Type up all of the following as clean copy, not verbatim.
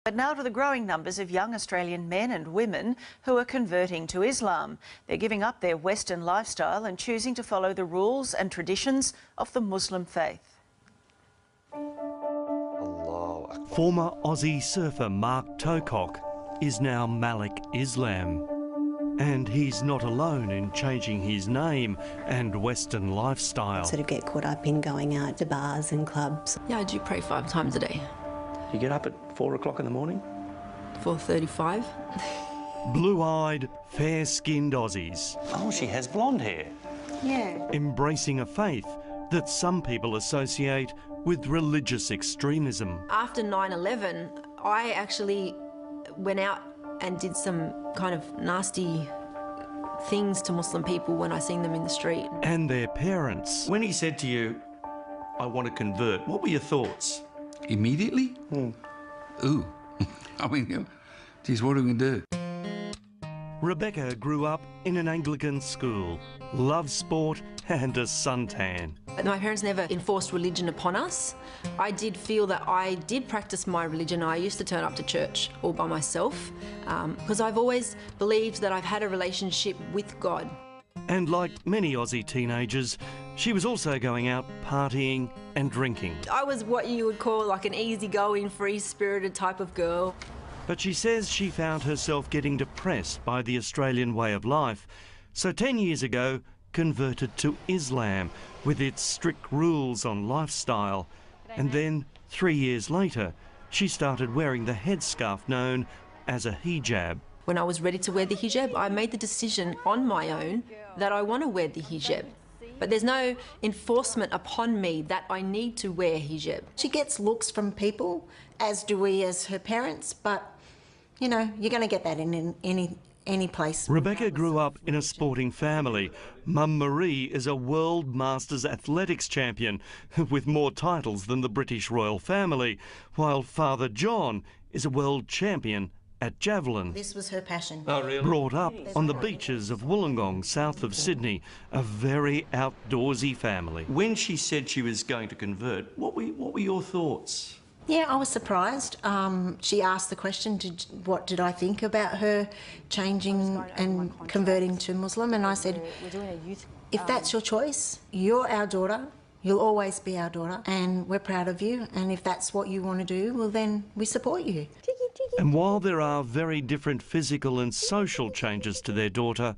But now to the growing numbers of young Australian men and women who are converting to Islam. They're giving up their Western lifestyle and choosing to follow the rules and traditions of the Muslim faith. Former Aussie surfer Mark Tocock is now Malik Islam. And he's not alone in changing his name and Western lifestyle. Sort of get caught up in going out to bars and clubs. Yeah, I do pray 5 times a day. You get up at 4 o'clock in the morning? 4:35. Blue-eyed, fair-skinned Aussies. Oh, she has blonde hair. Yeah. Embracing a faith that some people associate with religious extremism. After 9/11, I actually went out and did some kind of nasty things to Muslim people when I seen them in the street. And their parents. When he said to you, I want to convert, what were your thoughts? Immediately? Ooh. I mean, geez, what are we going to do? Rebecca grew up in an Anglican school, loved sport and a suntan. My parents never enforced religion upon us. I did feel that I did practice my religion. I used to turn up to church all by myself because I've always believed that I've had a relationship with God. And like many Aussie teenagers, she was also going out partying and drinking. I was what you would call like an easygoing, free-spirited type of girl. But she says she found herself getting depressed by the Australian way of life. So 10 years ago, converted to Islam with its strict rules on lifestyle. And then 3 years later, she started wearing the headscarf known as a hijab. When I was ready to wear the hijab, I made the decision on my own that I want to wear the hijab. But there's no enforcement upon me that I need to wear hijab. She gets looks from people, as do we as her parents, but, you know, you're going to get that in any place. Rebecca grew up in a sporting family. Mum Marie is a World Masters Athletics champion with more titles than the British royal family, while Father John is a world champion at javelin. This was her passion. Oh, really? Brought up on the beaches of Wollongong, south of Sydney, a very outdoorsy family. When she said she was going to convert, what were your thoughts? Yeah, I was surprised. She asked the question, what did I think about her changing and converting to Muslim? And I said, if that's your choice, you're our daughter, you'll always be our daughter, and we're proud of you. And if that's what you want to do, well, then we support you. And while there are very different physical and social changes to their daughter,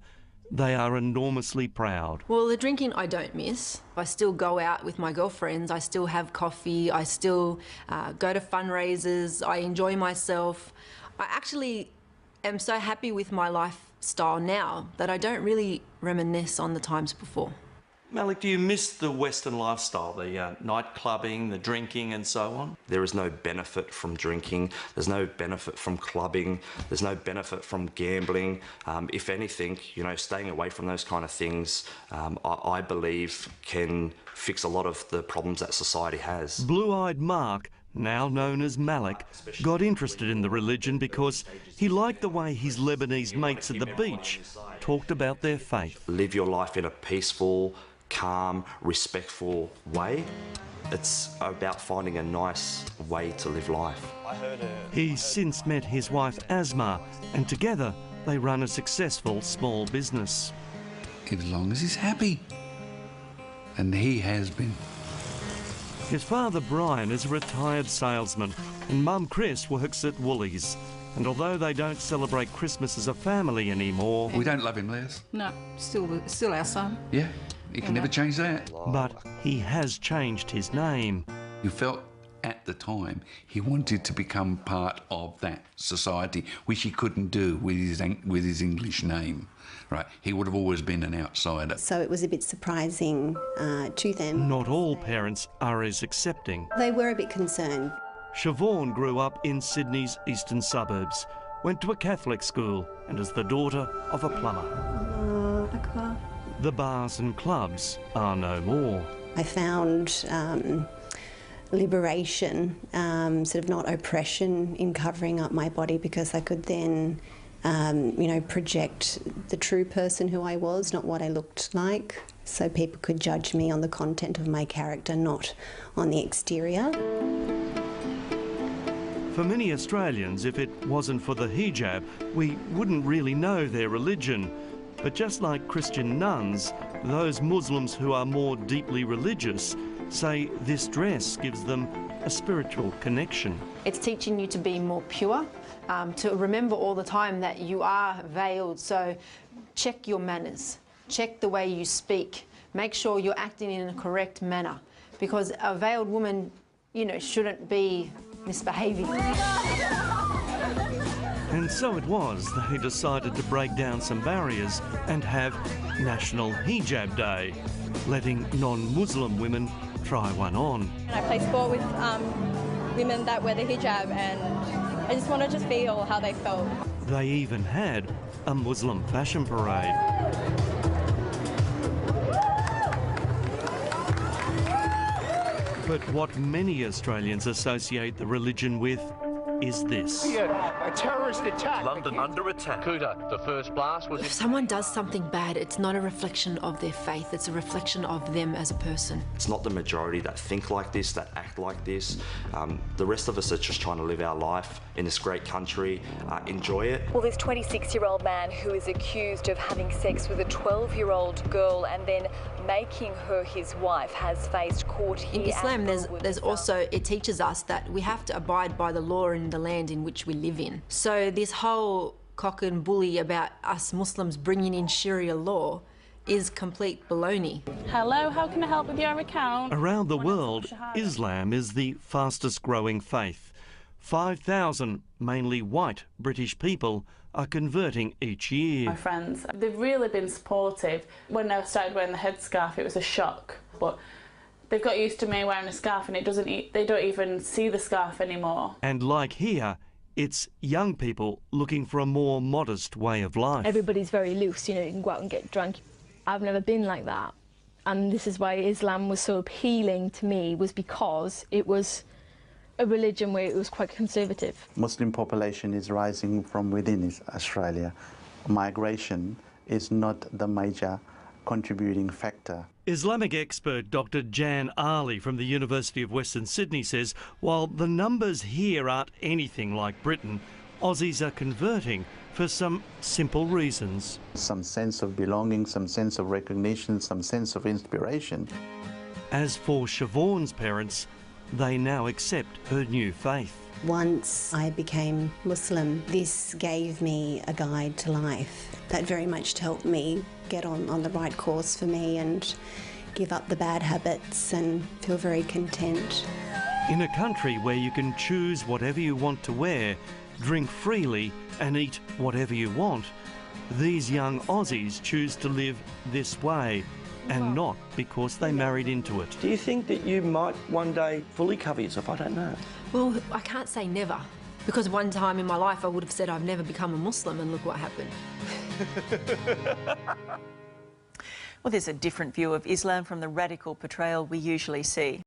they are enormously proud. Well, the drinking I don't miss. I still go out with my girlfriends, I still have coffee, I still go to fundraisers, I enjoy myself. I actually am so happy with my lifestyle now that I don't really reminisce on the times before. Malik, do you miss the Western lifestyle, the night clubbing, the drinking and so on? There is no benefit from drinking, there's no benefit from clubbing, there's no benefit from gambling. If anything, you know, staying away from those kind of things, I believe can fix a lot of the problems that society has. Blue-eyed Mark, now known as Malik, got interested in the religion because he liked the way his Lebanese mates at the beach talked about their faith. Live your life in a peaceful, calm, respectful way. It's about finding a nice way to live life. He's since met his wife Asma, and together they run a successful small business. As long as he's happy. And he has been. His father Brian is a retired salesman and Mum Chris works at Woolies. And although they don't celebrate Christmas as a family anymore... We don't love him, Les. No, still our son. Yeah, he can never change that. But he has changed his name. You felt at the time he wanted to become part of that society, which he couldn't do with his English name. Right, he would have always been an outsider. So it was a bit surprising to them. Not all parents are as accepting. They were a bit concerned. Siobhan grew up in Sydney's eastern suburbs, went to a Catholic school and is the daughter of a plumber. The bars and clubs are no more. I found liberation, sort of not oppression in covering up my body, because I could then project the true person who I was, not what I looked like. So people could judge me on the content of my character, not on the exterior. For many Australians, if it wasn't for the hijab, we wouldn't really know their religion. But just like Christian nuns, those Muslims who are more deeply religious say this dress gives them a spiritual connection. It's teaching you to be more pure, to remember all the time that you are veiled. So check your manners, check the way you speak, make sure you're acting in a correct manner, because a veiled woman, you know, shouldn't be misbehaving. And so it was they decided to break down some barriers and have National Hijab Day, letting non-Muslim women try one on. I play sport with women that wear the hijab, and I just wanted to feel how they felt. They even had a Muslim fashion parade. But what many Australians associate the religion with is this. A terrorist attack. London under attack. Kuta, the first blast was... If someone does something bad, it's not a reflection of their faith, it's a reflection of them as a person. It's not the majority that think like this, that act like this. The rest of us are just trying to live our life in this great country, enjoy it. Well, this 26-year-old man who is accused of having sex with a 12-year-old girl and then making her his wife has faced court here. In Islam, there's also, it teaches us that we have to abide by the law in the land in which we live in. So this whole cock and bully about us Muslims bringing in Sharia law is complete baloney. Hello, how can I help with your account? Around the world, Islam is the fastest growing faith. 5,000, mainly white British people, are converting each year. My friends, they've really been supportive. When I started wearing the headscarf, it was a shock, but they've got used to me wearing a scarf, and they don't even see the scarf anymore. And like here, it's young people looking for a more modest way of life. Everybody's very loose, you know, you can go out and get drunk. I've never been like that. And this is why Islam was so appealing to me, was because it was a religion where it was quite conservative. Muslim population is rising from within Australia. Migration is not the major contributing factor. Islamic expert Dr. Jan Ali from the University of Western Sydney says while the numbers here aren't anything like Britain, Aussies are converting for some simple reasons. Some sense of belonging, some sense of recognition, some sense of inspiration. As for Siobhan's parents, they now accept her new faith. Once I became Muslim, this gave me a guide to life. That very much helped me get on the right course for me and give up the bad habits and feel very content. In a country where you can choose whatever you want to wear, drink freely and eat whatever you want, these young Aussies choose to live this way, and not because they married into it. Do you think that you might one day fully cover yourself? I don't know. Well, I can't say never, because one time in my life I would have said I've never become a Muslim, and look what happened. Well, there's a different view of Islam from the radical portrayal we usually see.